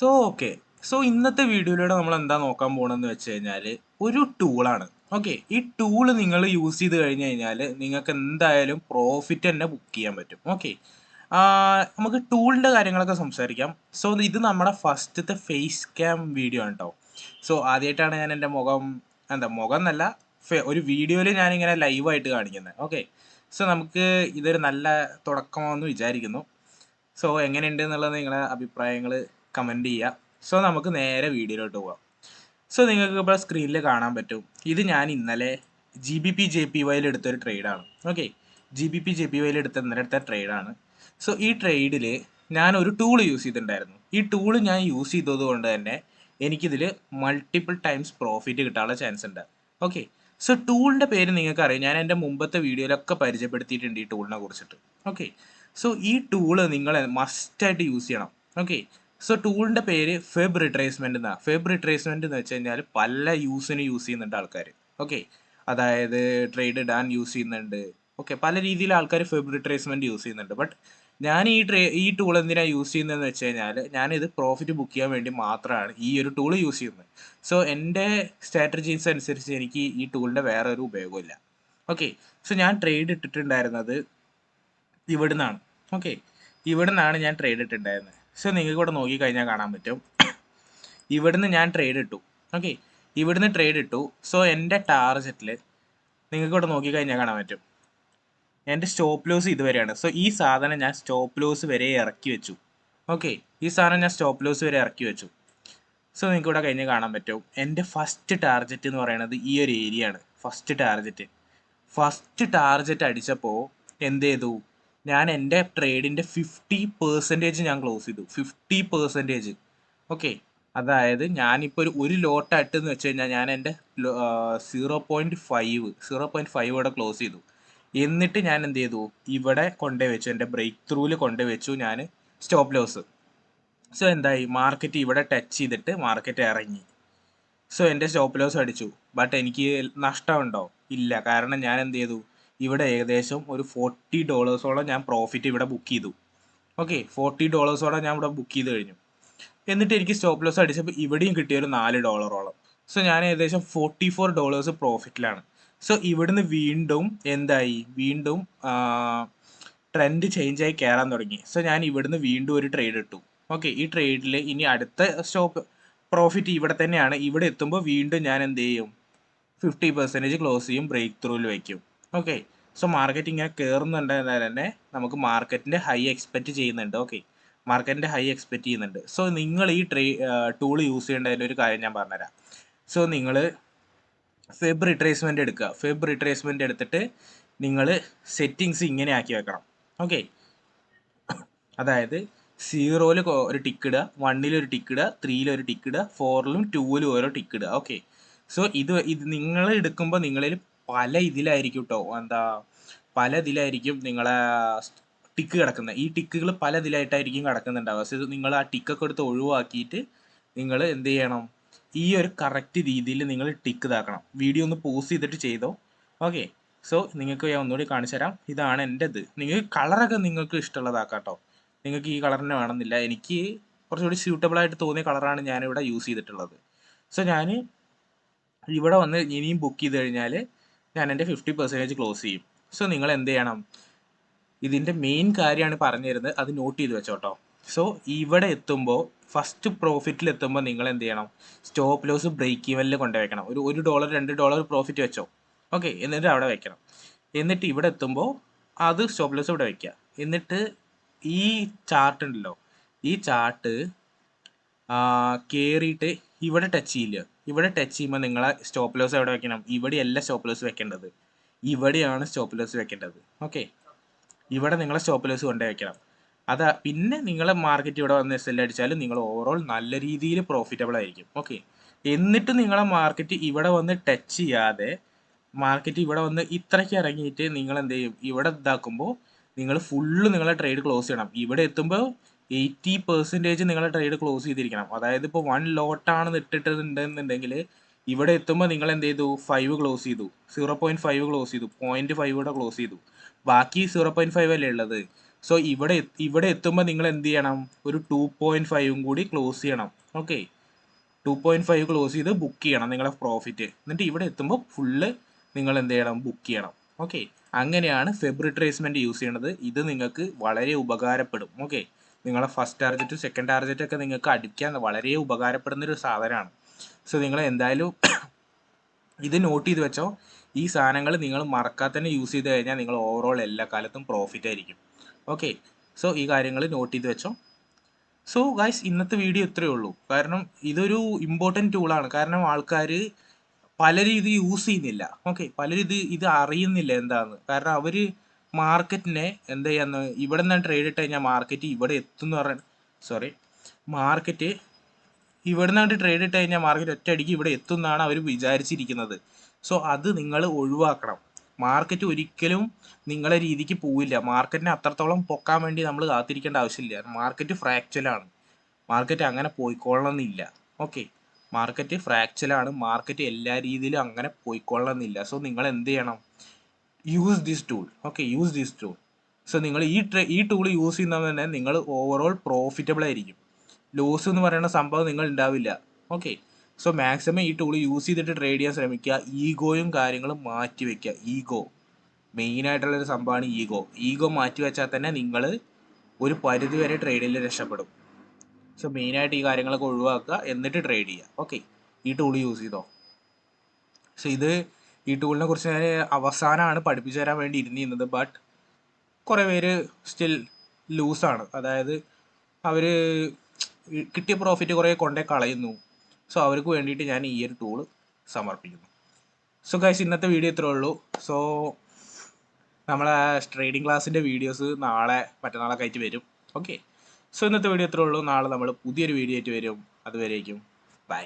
Okay. ഇന്നത്തെ വീഡിയോയിലൂടെ നമ്മൾ എന്താ നോക്കാൻ പോണെന്ന് വെച്ച് കഴിഞ്ഞാൽ ഒരു ടൂളാണ്. ഓക്കെ. ഈ ടൂള് നിങ്ങൾ യൂസ് ചെയ്ത് കഴിഞ്ഞ് കഴിഞ്ഞാൽ നിങ്ങൾക്ക് എന്തായാലും പ്രോഫിറ്റ് തന്നെ ബുക്ക് ചെയ്യാൻ പറ്റും. ഓക്കെ. നമുക്ക് ടൂളിൻ്റെ കാര്യങ്ങളൊക്കെ സംസാരിക്കാം. ഇത് നമ്മുടെ ഫസ്റ്റത്തെ ഫേസ് ക്യാം വീഡിയോ ആണ് കേട്ടോ. ആദ്യമായിട്ടാണ് ഞാൻ എൻ്റെ മുഖം മുഖം എന്നല്ല ഒരു വീഡിയോയിൽ ഞാനിങ്ങനെ ലൈവായിട്ട് കാണിക്കുന്നത്. ഓക്കെ. നമുക്ക് ഇതൊരു നല്ല തുടക്കമാണെന്ന് വിചാരിക്കുന്നു. എങ്ങനെയുണ്ട് എന്നുള്ളത് നിങ്ങളുടെ അഭിപ്രായങ്ങൾ കമൻറ്റ് ചെയ്യുക. നമുക്ക് നേരെ വീഡിയോയിലോട്ട് പോകാം. നിങ്ങൾക്ക് ഇപ്പോൾ സ്ക്രീനിൽ കാണാൻ പറ്റും. ഇത് ഞാൻ ഇന്നലെ GBP/JPY എടുത്തൊരു ട്രേഡാണ്. ഓക്കെ. GBP/JPY ഇന്നലെ എടുത്ത ട്രേഡാണ്. ഈ ട്രേഡിൽ ഞാനൊരു ടൂൾ യൂസ് ചെയ്തിട്ടുണ്ടായിരുന്നു. ഈ ടൂൾ ഞാൻ യൂസ് ചെയ്തത് കൊണ്ട് തന്നെ എനിക്കിതിൽ മൾട്ടിപ്പിൾ ടൈംസ് പ്രോഫിറ്റ് കിട്ടാനുള്ള ചാൻസ് ഉണ്ട്. ഓക്കെ. ടൂളിൻ്റെ പേര് നിങ്ങൾക്കറിയാം. ഞാൻ എൻ്റെ മുമ്പത്തെ വീഡിയോയിലൊക്കെ പരിചയപ്പെടുത്തിയിട്ടുണ്ട് ഈ ടൂളിനെ കുറിച്ചിട്ട്. ഓക്കെ. ഈ ടൂള് നിങ്ങൾ മസ്റ്റായിട്ട് യൂസ് ചെയ്യണം. ഓക്കെ. ടൂളിൻ്റെ പേര് ഫെബ് റിട്രേസ്മെൻ്റ് എന്നാണ്. ഫെബ് റിട്രേസ്മെൻ്റ് എന്ന് വെച്ച് കഴിഞ്ഞാൽ പല യൂസിന് യൂസ് ചെയ്യുന്നുണ്ട് ആൾക്കാർ. ഓക്കെ. അതായത് ട്രേഡ് ഇടാൻ യൂസ് ചെയ്യുന്നുണ്ട്. ഓക്കെ. പല രീതിയിൽ ആൾക്കാർ ഫെബ് റിട്രേസ്മെൻറ്റ് യൂസ് ചെയ്യുന്നുണ്ട്. ബട്ട് ഞാൻ ഈ ടൂൾ എന്തിനാണ് യൂസ് ചെയ്യുന്നതെന്ന് വെച്ച് കഴിഞ്ഞാൽ ഞാനിത് പ്രോഫിറ്റ് ബുക്ക് ചെയ്യാൻ വേണ്ടി മാത്രമാണ് ഈ ഒരു ടൂൾ യൂസ് ചെയ്യുന്നത്. എൻ്റെ സ്ട്രാറ്റജീസ് അനുസരിച്ച് എനിക്ക് ഈ ടൂളിൻ്റെ വേറെ ഒരു ഉപയോഗമില്ല. ഓക്കെ. ഞാൻ ട്രേഡ് ഇട്ടിട്ടുണ്ടായിരുന്നത് ഇവിടുന്നാണ്. ഓക്കെ. ഇവിടുന്നാണ് ഞാൻ ട്രേഡ് ഇട്ടിട്ടുണ്ടായിരുന്നത്. നിങ്ങൾക്ക് ഇവിടെ നോക്കിക്കഴിഞ്ഞാൽ കാണാൻ പറ്റും. ഇവിടുന്ന് ഞാൻ ട്രേഡ് ഇട്ടു. ഓക്കെ. ഇവിടുന്ന് ട്രേഡ് ഇട്ടു. എൻ്റെ ടാർജറ്റിൽ നിങ്ങൾക്ക് ഇവിടെ നോക്കിക്കഴിഞ്ഞാൽ കാണാൻ പറ്റും. എൻ്റെ സ്റ്റോപ്പ് ലോസ് ഇതുവരെയാണ്. ഈ സാധനം ഞാൻ സ്റ്റോപ്പ് ലോസ് വരെ ഇറക്കി വെച്ചു. ഓക്കെ. ഈ സാധനം ഞാൻ സ്റ്റോപ്പ് ലോസ് വരെ ഇറക്കി വെച്ചു. നിങ്ങൾക്ക് ഇവിടെ കഴിഞ്ഞ് കാണാൻ പറ്റും. എൻ്റെ ഫസ്റ്റ് ടാർജറ്റ് എന്ന് പറയുന്നത് ഈ ഒരു ഏരിയ ആണ്. ഫസ്റ്റ് ടാർജറ്റ് അടിച്ചപ്പോൾ എന്ത് ചെയ്തു? ഞാൻ എൻ്റെ ട്രേഡിൻ്റെ 50% ഞാൻ ക്ലോസ് ചെയ്തു. 50%. ഓക്കെ. അതായത് ഞാനിപ്പോൾ ഒരു ലോട്ടായിട്ട് എന്ന് വെച്ച് കഴിഞ്ഞാൽ ഞാൻ എൻ്റെ 0.5 ഇവിടെ ക്ലോസ് ചെയ്തു. എന്നിട്ട് ഞാൻ എന്ത് ചെയ്തു? ഇവിടെ കൊണ്ടുപോയി വെച്ചു. എൻ്റെ ബ്രേക്ക് ത്രൂവിൽ കൊണ്ടുപോയി വെച്ചു ഞാൻ സ്റ്റോപ്പ് ലോസ്. എന്തായി? മാർക്കറ്റ് ഇവിടെ ടച്ച് ചെയ്തിട്ട് മാർക്കറ്റ് ഇറങ്ങി. എൻ്റെ സ്റ്റോപ്പ് ലോസ് അടിച്ചു. ബട്ട് എനിക്ക് നഷ്ടമുണ്ടോ? ഇല്ല. കാരണം ഞാൻ എന്ത് ചെയ്തു? ഇവിടെ ഏകദേശം ഒരു $40 ഞാൻ പ്രോഫിറ്റ് ഇവിടെ ബുക്ക് ചെയ്തു. ഓക്കെ. $40 ഞാൻ ഇവിടെ ബുക്ക് ചെയ്ത് കഴിഞ്ഞു. എന്നിട്ട് എനിക്ക് സ്റ്റോപ്പ് ലോസ് അടിച്ചപ്പോൾ ഇവിടെയും കിട്ടിയ ഒരു $4. ഞാൻ ഏകദേശം $44 പ്രോഫിറ്റിലാണ്. ഇവിടുന്ന് വീണ്ടും എന്തായി? വീണ്ടും ട്രെൻഡ് ചേഞ്ച് ആയി കയറാൻ തുടങ്ങി. ഞാൻ ഇവിടുന്ന് വീണ്ടും ഒരു ട്രേഡ് ഇട്ടു. ഓക്കെ. ഈ ട്രേഡിൽ ഇനി അടുത്ത സ്റ്റോപ്പ് പ്രോഫിറ്റ് ഇവിടെ തന്നെയാണ്. ഇവിടെ എത്തുമ്പോൾ വീണ്ടും ഞാൻ എന്ത് ചെയ്യും? 50% ക്ലോസ് ചെയ്യും. ബ്രേക്ക് ത്രൂവിൽ വയ്ക്കും. ഓക്കെ. മാർക്കറ്റ് ഇങ്ങനെ കയറുന്നുണ്ടെന്നാൽ തന്നെ നമുക്ക് മാർക്കറ്റിൻ്റെ ഹൈ എക്സ്പെക്റ്റ് ചെയ്യുന്നുണ്ട്. ഓക്കെ. മാർക്കറ്റിൻ്റെ ഹൈ എക്സ്പെക്റ്റ് ചെയ്യുന്നുണ്ട്. നിങ്ങൾ ഈ ടൂൾ യൂസ് ചെയ്യേണ്ടതിൻ്റെ ഒരു കാര്യം ഞാൻ പറഞ്ഞുതരാം. നിങ്ങൾ ഫെബ് റിട്രേസ്മെൻ്റ് എടുക്കുക. ഫെബ് റിട്രേസ്മെൻ്റ് എടുത്തിട്ട് നിങ്ങൾ സെറ്റിങ്സ് ഇങ്ങനെ ആക്കി വെക്കണം. ഓക്കെ. അതായത് 0-ൽ ഒരു ടിക്ക് ഇടുക, 1-ൽ ഒരു ടിക്ക് ഇടുക, 3-ൽ ഒരു ടിക്ക് ഇടുക, 4-ലും 2-ലും ഓരോ ടിക്ക് ഇടുക. ഓക്കെ. ഇത് നിങ്ങൾ എടുക്കുമ്പോൾ നിങ്ങളിൽ പല ഇതിലായിരിക്കും കേട്ടോ. പല ഇതിലായിരിക്കും നിങ്ങളെ ടിക്ക് കിടക്കുന്നത്. ഈ ടിക്കുകൾ പല ഇതിലായിട്ടായിരിക്കും കിടക്കുന്നുണ്ടാവുക. നിങ്ങൾ ആ ടിക്കൊക്കെ എടുത്ത് ഒഴിവാക്കിയിട്ട് നിങ്ങൾ എന്ത് ചെയ്യണം? ഈ ഒരു കറക്റ്റ് രീതിയിൽ നിങ്ങൾ ടിക്ക് ഇതാക്കണം. വീഡിയോ ഒന്ന് പോസ് ചെയ്തിട്ട് ചെയ്തോ. ഓക്കെ. നിങ്ങൾക്ക് ഞാൻ ഒന്നുകൂടി കാണിച്ചു തരാം. ഇതാണ് എൻ്റെ ഇത്. നിങ്ങൾക്ക് കളറൊക്കെ നിങ്ങൾക്ക് ഇഷ്ടമുള്ളതാക്കാം കേട്ടോ. നിങ്ങൾക്ക് ഈ കളർ തന്നെ വേണമെന്നില്ല. എനിക്ക് കുറച്ചുകൂടി സ്യൂട്ടബിൾ ആയിട്ട് തോന്നിയ കളറാണ് ഞാനിവിടെ യൂസ് ചെയ്തിട്ടുള്ളത്. ഞാൻ ഇവിടെ വന്ന് ഇനിയും ബുക്ക് ചെയ്ത് കഴിഞ്ഞാൽ ഞാൻ എൻ്റെ 50% ക്ലോസ് ചെയ്യും. നിങ്ങൾ എന്ത് ചെയ്യണം? ഇതിൻ്റെ മെയിൻ കാര്യമാണ് പറഞ്ഞു തരുന്നത്. അത് നോട്ട് ചെയ്ത് വെച്ചോട്ടോ. ഇവിടെ എത്തുമ്പോൾ ഫസ്റ്റ് പ്രോഫിറ്റിൽ എത്തുമ്പോൾ നിങ്ങൾ എന്ത് ചെയ്യണം? സ്റ്റോപ്പ് ലോസ് ബ്രേക്ക് ഈവനിൽ കൊണ്ടുവയ്ക്കണം. ഒരു $1 $2 പ്രോഫിറ്റ് വെച്ചോ. ഓക്കെ. എന്നിട്ട് അവിടെ വെക്കണം. എന്നിട്ട് ഇവിടെ എത്തുമ്പോൾ അത് സ്റ്റോപ്പ് ലോസ് ഇവിടെ വയ്ക്കുക. എന്നിട്ട് ഈ ചാർട്ട് ഉണ്ടല്ലോ, ഈ ചാർട്ട് കയറിയിട്ട് ഇവിടെ ടച്ച് ചെയ്യില്ല. ഇവിടെ ടച്ച് ചെയ്യുമ്പോൾ നിങ്ങളെ സ്റ്റോപ്പ് ലോസ് എവിടെ വെക്കണം? ഇവിടെയല്ല സ്റ്റോപ്പ് ലോസ് വെക്കേണ്ടത്. ഇവിടെയാണ് സ്റ്റോപ്പ് ലോസ് വെക്കേണ്ടത്. ഓക്കെ. ഇവിടെ നിങ്ങളെ സ്റ്റോപ്പ് ലോസ് കൊണ്ടേ വെക്കണം. പിന്നെ നിങ്ങളെ മാർക്കറ്റ് ഇവിടെ വന്ന് SL അടിച്ചാലും നിങ്ങൾ ഓവറോൾ നല്ല രീതിയിൽ പ്രോഫിറ്റബിൾ ആയിരിക്കും. ഓക്കെ. എന്നിട്ട് നിങ്ങളെ മാർക്കറ്റ് ഇവിടെ വന്ന് ടച്ച് ചെയ്യാതെ മാർക്കറ്റ് ഇവിടെ വന്ന് ഇത്രയ്ക്ക് ഇറങ്ങിയിട്ട് നിങ്ങൾ എന്ത് ചെയ്യും? ഇവിടെ ഇതാക്കുമ്പോൾ നിങ്ങൾ ഫുള്ള് നിങ്ങളെ ട്രേഡ് ക്ലോസ് ചെയ്യണം. ഇവിടെ എത്തുമ്പോൾ 80% നിങ്ങളെ ട്രേഡ് ക്ലോസ് ചെയ്തിരിക്കണം. അതായത് ഇപ്പോൾ 1 ലോട്ടാണ് ഇട്ടിട്ടുണ്ടെന്നുണ്ടെങ്കിൽ ഇവിടെ എത്തുമ്പോൾ നിങ്ങൾ എന്ത് ചെയ്തു? 5 ക്ലോസ് ചെയ്തു, 0.5 ക്ലോസ് ചെയ്തു, 0.5 കൂടെ ക്ലോസ് ചെയ്തു. ബാക്കി 0.5 അല്ലേ ഉള്ളത്. സോ ഇവിടെ എത്തുമ്പോൾ നിങ്ങൾ എന്ത് ചെയ്യണം, ഒരു 2.5 കൂടി ക്ലോസ് ചെയ്യണം. ഓക്കെ, 2.5 ക്ലോസ് ചെയ്ത് ബുക്ക് ചെയ്യണം നിങ്ങളുടെ പ്രോഫിറ്റ്. എന്നിട്ട് ഇവിടെ എത്തുമ്പോൾ ഫുള്ള് നിങ്ങൾ എന്ത് ചെയ്യണം, ബുക്ക് ചെയ്യണം. ഓക്കെ, അങ്ങനെയാണ് ഫെബ് റിട്രേസ്മെൻറ്റ് യൂസ് ചെയ്യണത്. ഇത് നിങ്ങൾക്ക് വളരെ ഉപകാരപ്പെടും. ഓക്കെ, നിങ്ങളെ ഫസ്റ്റ് ടാർഗറ്റ് സെക്കൻഡ് ടാർഗറ്റ് ഒക്കെ നിങ്ങൾക്ക് അടിക്കാൻ വളരെ ഉപകാരപ്പെടുന്ന ഒരു സാധനമാണ്. സോ നിങ്ങൾ എന്തായാലും ഇത് നോട്ട് ചെയ്ത് വെച്ചോ. ഈ സാധനങ്ങൾ നിങ്ങൾ മറക്കാതെ തന്നെ യൂസ് ചെയ്ത് കഴിഞ്ഞാൽ നിങ്ങൾ ഓവറോൾ എല്ലാ കാലത്തും പ്രോഫിറ്റ് ആയിരിക്കും. ഓക്കെ, സോ ഈ കാര്യങ്ങൾ നോട്ട് ചെയ്ത് വെച്ചോ. സോ ഗൈസ്, ഇന്നത്തെ വീഡിയോ ഇത്രയേ ഉള്ളൂ. കാരണം ഇതൊരു ഇമ്പോർട്ടൻറ്റ് ടൂളാണ്. കാരണം ആൾക്കാർ പലരും ഇത് യൂസ് ചെയ്യുന്നില്ല. ഓക്കെ, പലരും ഇത് അറിയുന്നില്ല എന്താന്ന്. കാരണം അവർ മാർക്കറ്റിനെ എന്താ ചെയ്യാന്ന്, ഇവിടെ നിന്ന് ട്രേഡ് ഇട്ട് കഴിഞ്ഞാൽ മാർക്കറ്റ് ഇവിടെ എത്തും എന്ന് പറഞ്ഞാൽ, സോറി, മാർക്കറ്റ് ഇവിടെ നിന്നാണ്ട് ട്രേഡ് ഇട്ട് കഴിഞ്ഞാൽ മാർക്കറ്റ് ഒറ്റയടിക്ക് ഇവിടെ എത്തും എന്നാണ് അവർ വിചാരിച്ചിരിക്കുന്നത്. സോ അത് നിങ്ങൾ ഒഴിവാക്കണം. മാർക്കറ്റ് ഒരിക്കലും നിങ്ങളെ രീതിക്ക് പോവില്ല. മാർക്കറ്റിനെ അത്രത്തോളം പൊക്കാൻ വേണ്ടി നമ്മൾ കാത്തിരിക്കേണ്ട ആവശ്യമില്ല. മാർക്കറ്റ് ഫ്രാക്ചലാണ്. മാർക്കറ്റ് അങ്ങനെ പോയിക്കൊള്ളണമെന്നില്ല. ഓക്കെ, മാർക്കറ്റ് ഫ്രാക്ചലാണ്. മാർക്കറ്റ് എല്ലാ രീതിയിലും അങ്ങനെ പോയിക്കൊള്ളണമെന്നില്ല. സോ നിങ്ങൾ എന്ത് ചെയ്യണം, use this tool. Okay, use this tool. So നിങ്ങൾ ഈ ടൂൾ യൂസ് ചെയ്യുന്നത് തന്നെ നിങ്ങൾ ഓവറോൾ പ്രോഫിറ്റബിൾ ആയിരിക്കും. ലോസ് എന്ന് പറയുന്ന സംഭവം നിങ്ങൾ ഉണ്ടാവില്ല. ഓക്കെ, സോ മാക്സിമം ഈ ടൂൾ യൂസ് ചെയ്തിട്ട് ട്രേഡ് ചെയ്യാൻ ശ്രമിക്കുക. ഈഗോയും കാര്യങ്ങളും മാറ്റി വെക്കുക. ഈഗോ മെയിനായിട്ടുള്ളൊരു സംഭവമാണ്. ഈഗോ മാറ്റി വെച്ചാൽ തന്നെ നിങ്ങൾ ഒരു പരിധി വരെ ട്രേഡിൽ രക്ഷപ്പെടും. സോ മെയിനായിട്ട് ഈ കാര്യങ്ങളൊക്കെ ഒഴിവാക്കുക, എന്നിട്ട് ട്രേഡ് ചെയ്യുക. ഓക്കെ, ഈ ടൂൾ യൂസ് ചെയ്തോ. സോ ഈ ടൂളിനെ കുറിച്ച് ഞാൻ അവസാനമാണ് പഠിപ്പിച്ചു തരാൻ വേണ്ടി ഇരുന്നിരുന്നത്. ബട്ട് കുറേ പേര് സ്റ്റിൽ ലൂസാണ്. അതായത് അവർ കിട്ടിയ പ്രോഫിറ്റ് കുറേ കൊണ്ടേ കളയുന്നു. സോ അവർക്ക് വേണ്ടിയിട്ട് ഞാൻ ഈ ഒരു ടൂള് സമർപ്പിക്കുന്നു. സോ ഗൈസ്, ഇന്നത്തെ വീഡിയോ ഇത്രേ ഉള്ളൂ. സോ നമ്മളെ ട്രേഡിംഗ് ക്ലാസ്സിൻ്റെ വീഡിയോസ് നാളെ മറ്റന്നാളൊക്കെ ആയിട്ട് വരും. ഓക്കെ, സോ ഇന്നത്തെ വീഡിയോ ഇത്രേ ഉള്ളൂ. നാളെ നമ്മൾ പുതിയൊരു വീഡിയോ ആയിട്ട് വരും. അതുവരേക്കും ബൈ.